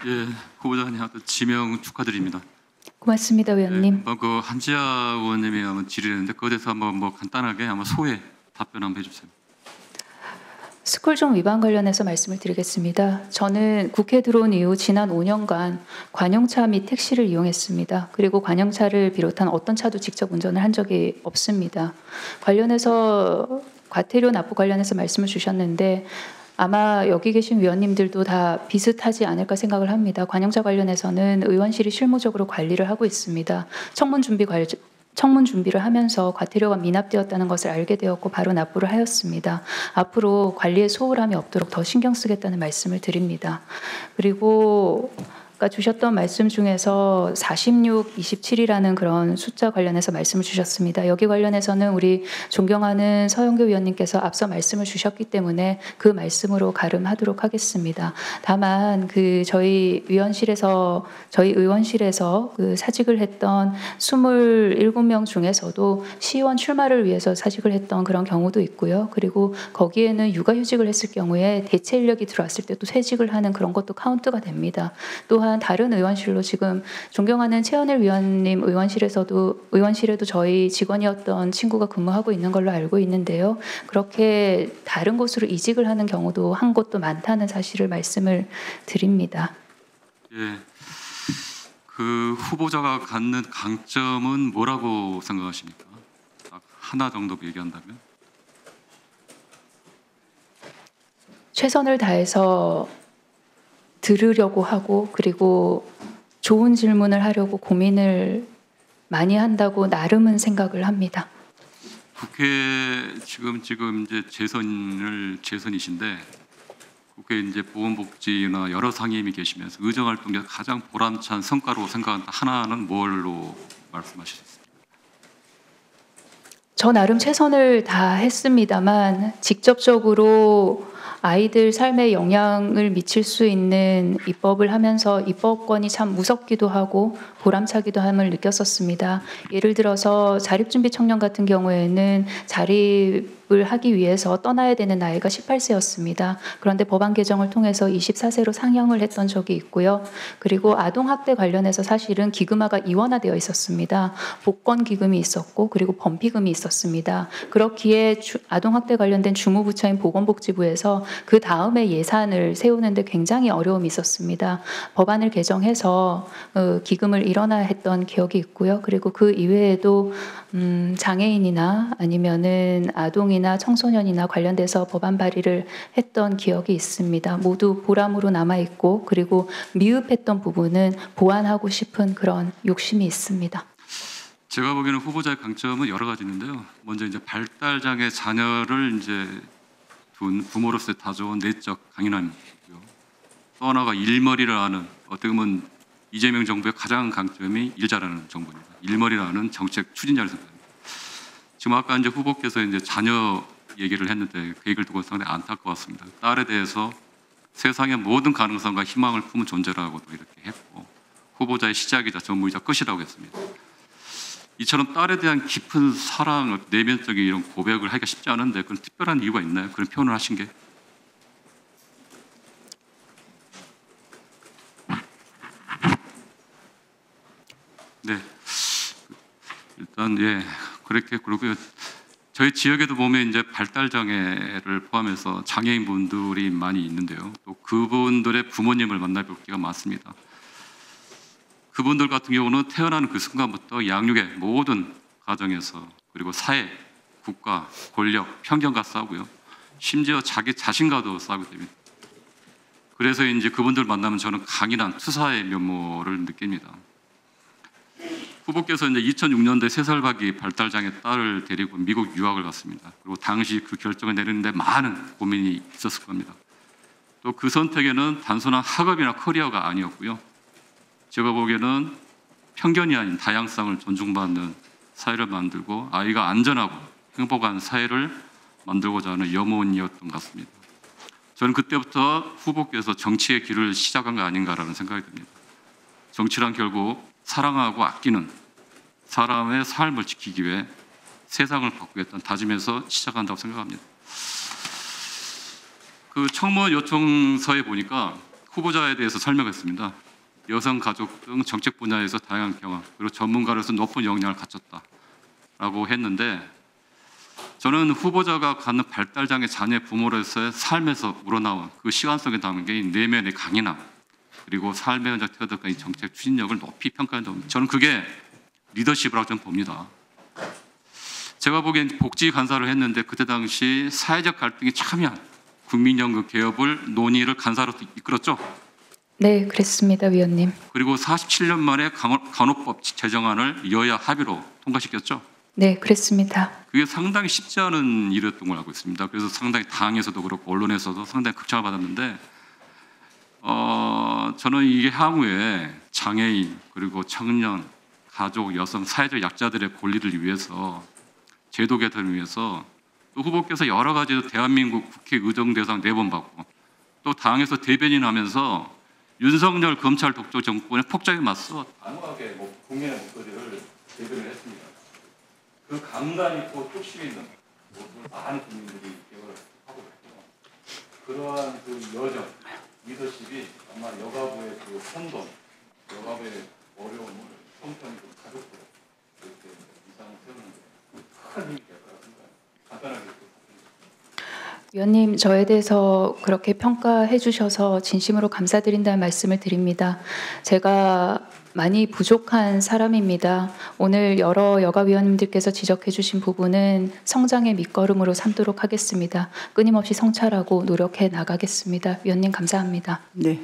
예, 후보자님한테 지명 축하드립니다. 고맙습니다, 의원님. 그 한지아 의원님이 한번 질의했는데 그에 대해서 한번 간단하게 한번 소회 답변 한번 해주세요. 스쿨존 위반 관련해서 말씀을 드리겠습니다. 저는 국회 들어온 이후 지난 5년간 관용차 및 택시를 이용했습니다. 그리고 관용차를 비롯한 어떤 차도 직접 운전을 한 적이 없습니다. 관련해서 과태료 납부 관련해서 말씀을 주셨는데 아마 여기 계신 위원님들도 다 비슷하지 않을까 생각을 합니다. 관용차 관련해서는 의원실이 실무적으로 관리를 하고 있습니다. 청문 준비를 하면서 과태료가 미납되었다는 것을 알게 되었고 바로 납부를 하였습니다. 앞으로 관리에 소홀함이 없도록 더 신경 쓰겠다는 말씀을 드립니다. 그리고 아까 주셨던 말씀 중에서 46, 27이라는 그런 숫자 관련해서 말씀을 주셨습니다. 여기 관련해서는 우리 존경하는 서영교 위원님께서 앞서 말씀을 주셨기 때문에 그 말씀으로 가름하도록 하겠습니다. 다만 저희 의원실에서 그 사직을 했던 27명 중에서도 시의원 출마를 위해서 사직을 했던 그런 경우도 있고요. 그리고 거기에는 육아휴직을 했을 경우에 대체 인력이 들어왔을 때 또 퇴직을 하는 그런 것도 카운트가 됩니다. 또한 다른 의원실로 지금 존경하는 최현일 위원님 의원실에도 저희 직원이었던 친구가 근무하고 있는 걸로 알고 있는데요. 그렇게 다른 곳으로 이직을 하는 경우도 한 곳도 많다는 사실을 말씀을 드립니다. 예, 그 후보자가 갖는 강점은 뭐라고 생각하십니까? 딱 하나 정도 얘기한다면? 최선을 다해서 들으려고 하고 그리고 좋은 질문을 하려고 고민을 많이 한다고 나름은 생각을 합니다. 국회 지금 이제 재선이신데 국회 이제 보건복지나 여러 상임위 계시면서 의정활동 중에서 가장 보람찬 성과로 생각한다 하나는 뭘로 말씀하실 수 있습니까? 저 나름 최선을 다했습니다만 직접적으로 아이들 삶에 영향을 미칠 수 있는 입법을 하면서 입법권이 참 무섭기도 하고 보람차기도 함을 느꼈었습니다. 예를 들어서 자립준비 청년 같은 경우에는 자립을 하기 위해서 떠나야 되는 나이가 18세였습니다. 그런데 법안 개정을 통해서 24세로 상향을 했던 적이 있고요. 그리고 아동학대 관련해서 사실은 기금화가 이원화되어 있었습니다. 복권기금이 있었고 그리고 범피금이 있었습니다. 그렇기에 아동학대 관련된 주무부처인 보건복지부에서 그 다음에 예산을 세우는데 굉장히 어려움이 있었습니다. 법안을 개정해서 기금을 일원화했던 기억이 있고요. 그리고 그 이외에도 장애인이나 아니면은 아동이나 청소년이나 관련돼서 법안 발의를 했던 기억이 있습니다. 모두 보람으로 남아있고 그리고 미흡했던 부분은 보완하고 싶은 그런 욕심이 있습니다. 제가 보기에는 후보자의 강점은 여러 가지 있는데요. 먼저 이제 발달장애 자녀를 이제 둔 부모로서의 다져온 내적 강인함이고요. 또 하나가 일머리를 아는, 어떻게 보면 이재명 정부의 가장 강점이 일 잘하는 정부입니다. 일머리를 아는 정책 추진자를 생각합니다. 지금 아까 이제 후보께서 이제 자녀 얘기를 했는데 그 얘기를 듣고 상당히 안타까웠습니다. 딸에 대해서 세상의 모든 가능성과 희망을 품은 존재라고도 이렇게 했고 후보자의 시작이자 전무이자 끝이라고 했습니다. 이처럼 딸에 대한 깊은 사랑, 내면적인 이런 고백을 하기가 쉽지 않은데 그런 특별한 이유가 있나요? 그런 표현을 하신 게? 네, 일단 예 그렇게 그러고요. 저희 지역에도 보면 이제 발달 장애를 포함해서 장애인 분들이 많이 있는데요. 또 그분들의 부모님을 만나볼 기회가 많습니다. 그분들 같은 경우는 태어나는 그 순간부터 양육의 모든 과정에서 그리고 사회, 국가, 권력, 편견과 싸우고요. 심지어 자기 자신과도 싸우게 됩니다. 그래서 이제 그분들 만나면 저는 강인한 투사의 면모를 느낍니다. 후보께서 이제 2006년도에 3살 박이 발달장애 딸을 데리고 미국 유학을 갔습니다. 그리고 당시 그 결정을 내리는데 많은 고민이 있었을 겁니다. 또 그 선택에는 단순한 학업이나 커리어가 아니었고요. 제가 보기에는 편견이 아닌 다양성을 존중받는 사회를 만들고 아이가 안전하고 행복한 사회를 만들고자 하는 염원이었던 것 같습니다. 저는 그때부터 후보께서 정치의 길을 시작한 거 아닌가라는 생각이 듭니다. 정치란 결국 사랑하고 아끼는 사람의 삶을 지키기 위해 세상을 바꾸겠다는 다짐에서 시작한다고 생각합니다. 그 청문 요청서에 보니까 후보자에 대해서 설명했습니다. 여성 가족 등 정책 분야에서 다양한 경험 그리고 전문가로서 높은 역량을 갖췄다라고 했는데 저는 후보자가 갖는 발달장애 자녀 부모로서의 삶에서 우러나온 그 시간속에 담긴 내면의 강인함 그리고 삶의 현장 태어났던 이 정책 추진력을 높이 평가한다고 저는 그게 리더십이라고 저는 봅니다. 제가 보기엔 복지 간사를 했는데 그때 당시 사회적 갈등이 참여한 국민연금 개업을 논의를 간사로 이끌었죠. 네, 그랬습니다, 위원님. 그리고 47년 만에 간호법 제정안을 여야 합의로 통과시켰죠. 네, 그랬습니다. 그게 상당히 쉽지 않은 일이었던 걸 알고 있습니다. 그래서 상당히 당에서도 그렇고 언론에서도 상당히 극찬을 받았는데 저는 이게 향후에 장애인 그리고 청년, 가족, 여성, 사회적 약자들의 권리를 위해서 제도 개선을 위해서 또 후보께서 여러 가지 대한민국 국회 의정 대상 4번 받고 또 당에서 대변인 하면서 윤석열 검찰 독재 정권의 폭정에 맞서 단호하게 국민의 목소리를 제기를 했습니다. 그 강단 있고 뚝심 있는 모습을 많은 국민들이 기억을 하고 있고 그러한 그 여정, 리더십이 아마 여가부의 그 혼돈, 여가부의 어려움을 형편이 가족으로 이렇게 이상을 세우는데 큰 힘이 될 거라고 생각합니다. 간단하게. 위원님, 저에 대해서 그렇게 평가해 주셔서 진심으로 감사드린다는 말씀을 드립니다. 제가 많이 부족한 사람입니다. 오늘 여러 여가위원님들께서 지적해 주신 부분은 성장의 밑거름으로 삼도록 하겠습니다. 끊임없이 성찰하고 노력해 나가겠습니다. 위원님 감사합니다. 네.